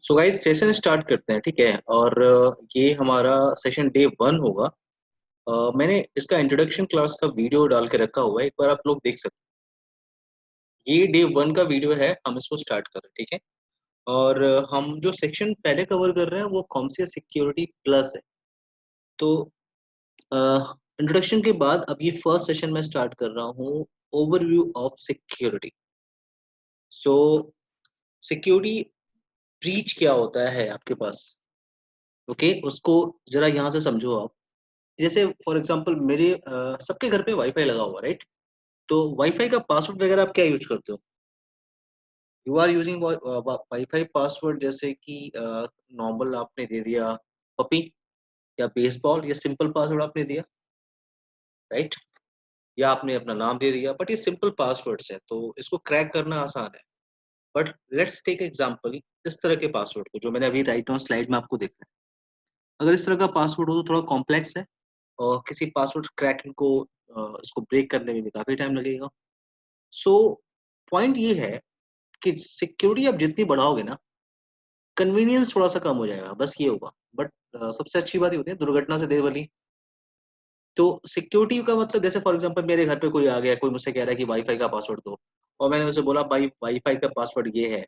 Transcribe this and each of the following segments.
So guys session start करते हैं, ठीक है। और ये हमारा सेशन डे 1 होगा। मैंने इसका इंट्रोडक्शन क्लास का वीडियो डाल के रखा हुआ है, एक बार आप लोग देख सकते हैं। ये डे 1 का वीडियो है, हम इसको स्टार्ट कर रहे हैं, ठीक है। और हम जो सेक्शन पहले कवर कर रहे हैं वो कॉम्सिया सिक्योरिटी प्लस है। तो इंट्रोडक्शन के बाद अब ये फर्स्ट सेशन में स्टार्ट कर रहा हूँ, overview of security. So security breach क्या होता है आपके पास, ओके उसको जरा यहाँ से समझो आप। जैसे फॉर एग्जांपल मेरे सबके घर पे वाईफाई लगा हुआ, राइट। तो वाईफाई का पासवर्ड वगैरह आप क्या यूज करते हो? You are using wifi password, जैसे कि नॉर्मल आपने दे दिया पपी, या बेसबॉल, या सिंपल पासवर्ड आपने दिया, राइट। या आपने अपना नाम दे दिया, बट ये सिंपल पासवर्ड्स है तो इसको क्रैक करना आसान है। बट लेट्स टेक एग्जांपल इस तरह के पासवर्ड को जो मैंने अभी राइट ऑन स्लाइड में आपको देखा है। अगर इस तरह का पासवर्ड हो तो थोड़ा कॉम्प्लेक्स है, और किसी पासवर्ड क्रैकिंग को इसको ब्रेक करने में भी काफी टाइम लगेगा। सो पॉइंट ये है कि सिक्योरिटी आप जितनी बढ़ाओगे ना, कन्वीनियंस थोड़ा सा कम हो जाएगा, बस ये होगा। बट सबसे अच्छी बात ये होती है दुर्घटना से देर भली। तो सिक्योरिटी का मतलब, जैसे फॉर एग्जांपल मेरे घर पे कोई आ गया, कोई मुझसे कह रहा है कि वाईफाई का पासवर्ड दो, और मैंने उसे बोला भाई वाईफाई का पासवर्ड ये है,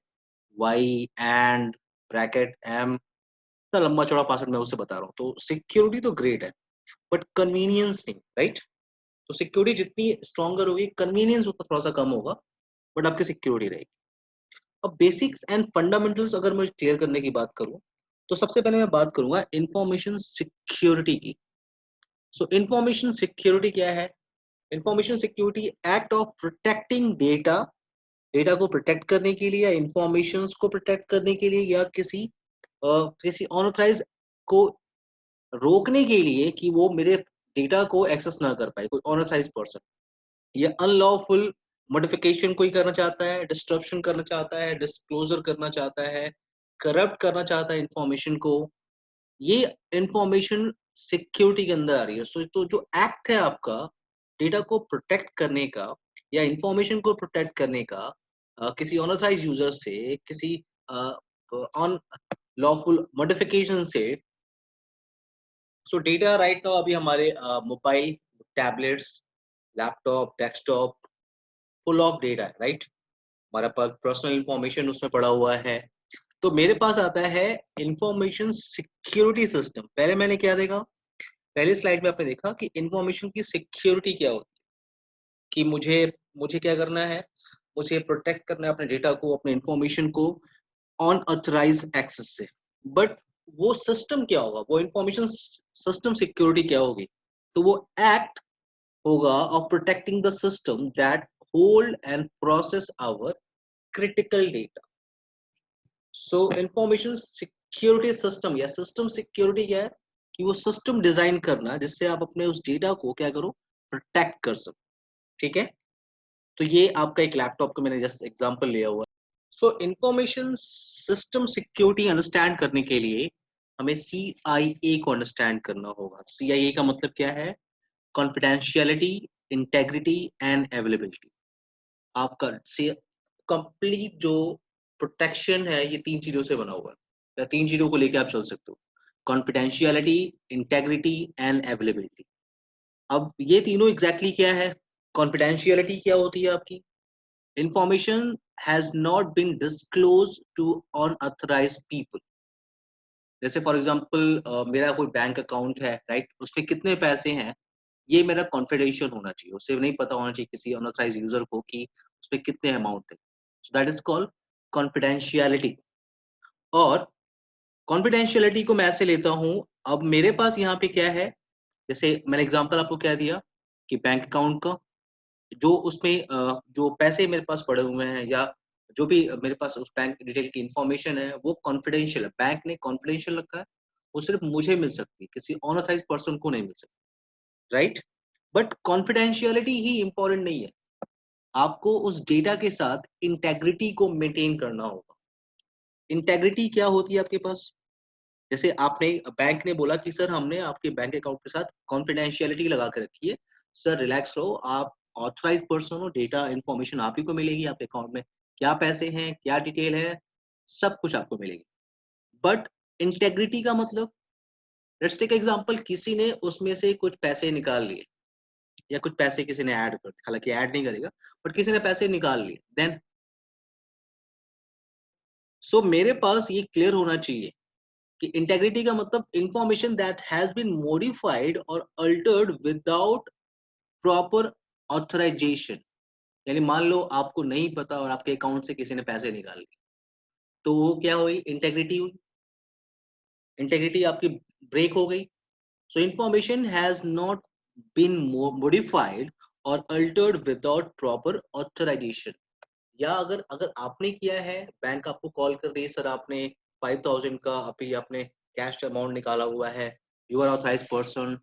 वाई एंड ब्रैकेट एम, इतना लंबा चौड़ा पासवर्ड मैं उसे बता रहा हूँ। तो सिक्योरिटी तो ग्रेट है, बट कन्वीनियंस नहीं, राइट। तो सिक्योरिटी जितनी स्ट्रॉन्गर होगी, कन्वीनियंस उतना थोड़ा सा कम होगा, बट आपकी सिक्योरिटी रहेगी। अब बेसिक्स एंड फंडामेंटल्स अगर मैं क्लियर करने की बात करूं, तो सबसे पहले मैं बात करूंगा इंफॉर्मेशन सिक्योरिटी की। सो इंफॉर्मेशन सिक्योरिटी क्या है? Information security act of protecting data, data को प्रोटेक्ट करने के लिए, या इंफॉर्मेशन को प्रोटेक्ट करने के लिए, या किसी अनऑथराइज को रोकने के लिए कि वो मेरे डेटा को एक्सेस ना कर पाए, कोई अनऑथराइज पर्सन। ये अनलॉफुल मॉडिफिकेशन कोई करना चाहता है, डिस्ट्रप्शन करना चाहता है, डिस्क्लोजर करना चाहता है, करप्ट करना चाहता है इंफॉर्मेशन को, ये इंफॉर्मेशन सिक्योरिटी के अंदर आ रही है। सो तो जो एक्ट है आपका डेटा को प्रोटेक्ट करने का, या इंफॉर्मेशन को प्रोटेक्ट करने का, किसी अनऑथराइज यूजर से, किसी ऑन लॉफुल मॉडिफिकेशन से। सो डेटा राइट नाउ अभी हमारे mobile, tablets, laptop, desktop, full of data है, राइट। हमारा पर्सनल इंफॉर्मेशन उसमें पड़ा हुआ है। तो मेरे पास आता है इंफॉर्मेशन सिक्योरिटी सिस्टम। पहले मैंने क्या देखा, पहली स्लाइड में आपने देखा कि इंफॉर्मेशन की सिक्योरिटी क्या होती है, कि मुझे मुझे क्या करना है, मुझे प्रोटेक्ट करना है अपने डेटा को, अपने इंफॉर्मेशन को ऑन अथराइज एक्सेस से। बट वो सिस्टम क्या होगा, वो इंफॉर्मेशन सिस्टम सिक्योरिटी क्या होगी? तो वो एक्ट होगा of protecting the system that hold and process our critical data. So information security system या सिस्टम सिक्योरिटी क्या है, कि वो सिस्टम डिजाइन करना जिससे आप अपने उस डेटा को क्या करो, प्रोटेक्ट कर सको, ठीक है। तो ये आपका एक लैपटॉप का मैंने जस्ट एग्जांपल लिया हुआ है। सो इंफॉर्मेशन सिस्टम सिक्योरिटी अंडरस्टैंड करने के लिए हमें CIA को अंडरस्टैंड करना होगा। CIA का मतलब क्या है? Confidentiality, integrity and availability. आपका से कंप्लीट जो प्रोटेक्शन है ये तीन चीजों से बना हुआ है, या तीन चीजों को लेके आप चल सकते हो: कॉन्फिडेंशियलिटी, इंटेग्रिटी एंड अवेलेबिलिटी। अब ये तीनों एग्जैक्टली क्या है? कॉन्फिडेंशियलिटी क्या होती है आपकी? Information has not been disclose to unauthorised people. जैसे फॉर एग्जांपल मेरा कोई बैंक अकाउंट है, राइट, उसमें कितने पैसे हैं, ये मेरा कॉन्फिडेंशियल होना चाहिए, उससे नहीं पता होना चाहिए किसी अनऑथराइज्ड यूजर को कि उसमें कितने अमाउंट है। So that is called confidentiality. और कॉन्फिडेंशियलिटी को मैं ऐसे लेता हूं, अब मेरे पास यहाँ पे क्या है, जैसे मैंने एग्जांपल आपको क्या दिया कि बैंक अकाउंट का, जो उसमें जो पैसे मेरे पास पड़े हुए हैं, या जो भी मेरे पास उस बैंक डिटेल की इंफॉर्मेशन है, वो कॉन्फिडेंशियल है, बैंक ने कॉन्फिडेंशियल रखा है। वो सिर्फ मुझे मिल सकती है, किसी अनऑथराइज पर्सन को नहीं मिल सकती, right. But confidentiality he important नहीं है, आपको उस डेटा के साथ इंटेग्रिटी को मेंटेन करना होगा। इंटेग्रिटी क्या होती है आपके पास? जैसे आपने, बैंक ने बोला कि सर हमने आपके बैंक अकाउंट के साथ कॉन्फिडेंशियलिटी लगा के रखी है, सर रिलैक्स रहो, आप ऑथराइज पर्सन हो, डेटा इंफॉर्मेशन आप ही को मिलेगी, आपके अकाउंट में क्या पैसे हैं, क्या डिटेल है, सब कुछ आपको मिलेगी। बट इंटेग्रिटी का मतलब, लेट्स टेक एग्जांपल, किसी ने उसमें से कुछ पैसे निकाल लिए या कुछ पैसे किसी ने ऐड कर दिए, हालांकि ऐड नहीं करेगा, बट किसी ने पैसे निकाल लिए, देन सो मेरे पास ये क्लियर होना चाहिए कि इंटेग्रिटी का मतलब information that has been modified और अल्टर्ड विदाउट प्रॉपर ऑथराइजेशन। यानी मान लो आपको नहीं पता और आपके अकाउंट से किसी ने पैसे निकाल लिए, तो वो क्या हुई, इंटेग्रिटी हुई, इंटेग्रिटी आपकी ब्रेक हो गई। So information has not been modified और अल्टर्ड विदाउट प्रॉपर ऑथराइजेशन। या अगर अगर आपने किया है, बैंक आपको कॉल कर रही है, सर आपने 5000 का अभी आपने कैश अमाउंट निकाला हुआ है, यू आर ऑथराइज्ड पर्सन,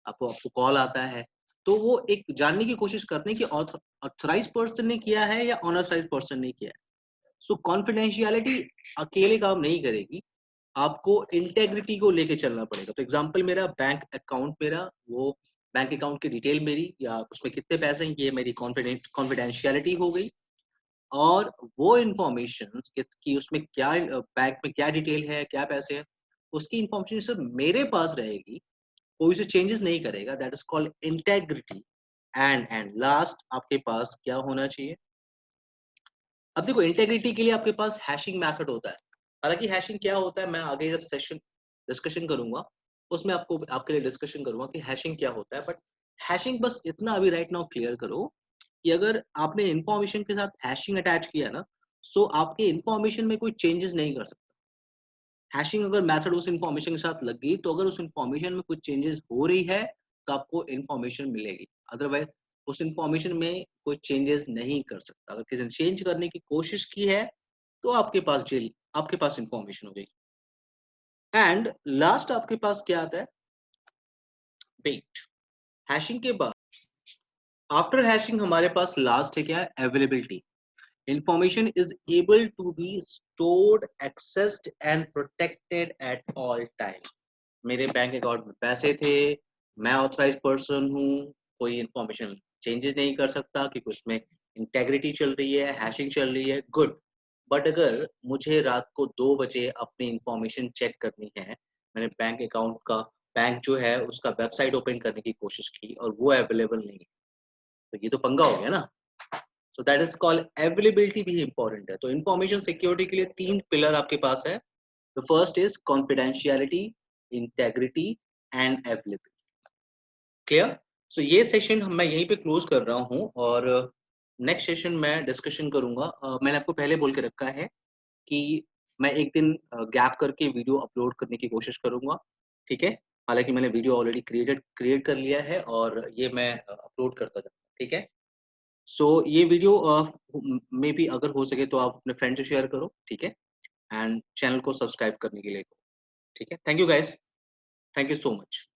आपको आपको कॉल आता है, तो वो एक जानने की कोशिश करते हैं कि ऑथराइज्ड पर्सन ने किया है या अनऑथराइज्ड पर्सन ने किया है। सो कॉन्फिडेंशियलिटी अकेले काम नहीं करेगी, आपको इंटेग्रिटी को लेके चलना पड़ेगा। तो एग्जांपल, मेरा बैंक अकाउंट, मेरा वो बैंक अकाउंट की डिटेल मेरी या उसमें कितने पैसे हैं, ये मेरी कॉन्फिडेंशियलिटी हो गई। और वो इंफॉर्मेशन कि उसमें क्या बैंक में क्या डिटेल है, क्या पैसे हैं, उसकी इंफॉर्मेशन सिर्फ मेरे पास रहेगी, कोई से चेंजेस नहीं करेगा, that is called integrity. And last आपके पास क्या होना चाहिए? अब देखो, इंटेग्रिटी के लिए आपके पास हैशिंग मेथड होता है। हालांकि हैशिंग क्या होता है, मैं आगे जब सेशन डिस्कशन करूंगा उसमें आपको आपके लिए डिस्कशन करूंगा कि हैशिंग क्या होता है। बट हैशिंग बस इतना अभी राइट नाउ क्लियर करो कि अगर आपने इंफॉर्मेशन के साथ हैशिंग अटैच किया ना, सो आपके इंफॉर्मेशन में कोई चेंजेस नहीं कर सकता। हैशिंग अगर मेथड उस इंफॉर्मेशन के साथ लग गई, तो अगर उस इंफॉर्मेशन में कुछ चेंजेस हो रही है तो आपको इंफॉर्मेशन मिलेगी, अदरवाइज उस इंफॉर्मेशन में कोई चेंजेस नहीं कर सकता। अगर किसी ने चेंज करने की कोशिश की है तो आपके पास जेल, आपके पास इंफॉर्मेशन हो गई। एंड लास्ट आपके पास क्या आता है? वेट। हैशिंग के बाद, आफ्टर हैशिंग हमारे पास लास्ट है क्या? Availability. Information is able to be stored, accessed and protected at all time. मेरे बैंक अकाउंट में पैसे थे, मैं ऑथराइज्ड पर्सन हूँ, कोई इंफॉर्मेशन चेंजेस नहीं कर सकता क्योंकि उसमें इंटेग्रिटी चल रही है, हैशिंग चल रही है, गुड। बट अगर मुझे रात को 2 बजे अपनी इंफॉर्मेशन चेक करनी है, मैंने बैंक अकाउंट का, बैंक जो है उसका वेबसाइट ओपन करने की कोशिश की और वो अवेलेबल नहीं है, तो ये तो पंगा हो गया ना। So that is called availability, भी इंपॉर्टेंट है। तो इंफॉर्मेशन सिक्योरिटी के लिए 3 पिलर आपके पास है। The first is confidentiality, integrity and availability. Clear? So ये सेशन मैं यहीं पे क्लोज कर रहा हूँ और नेक्स्ट सेशन में डिस्कशन करूंगा। मैंने आपको पहले बोल के रखा है कि मैं एक दिन गैप करके वीडियो अपलोड करने की कोशिश करूंगा, ठीक है? हालांकि मैंने वीडियो ऑलरेडी क्रिएट कर लिया है और ये मैं अपलोड करता जाऊंगा, ठीक है? सो ये वीडियो में भी अगर हो सके तो आप अपने फ्रेंड से शेयर करो, ठीक है? एंड चैनल को सब्सक्राइब करने के लिए, ठीक है? Thank you guys, thank you so much.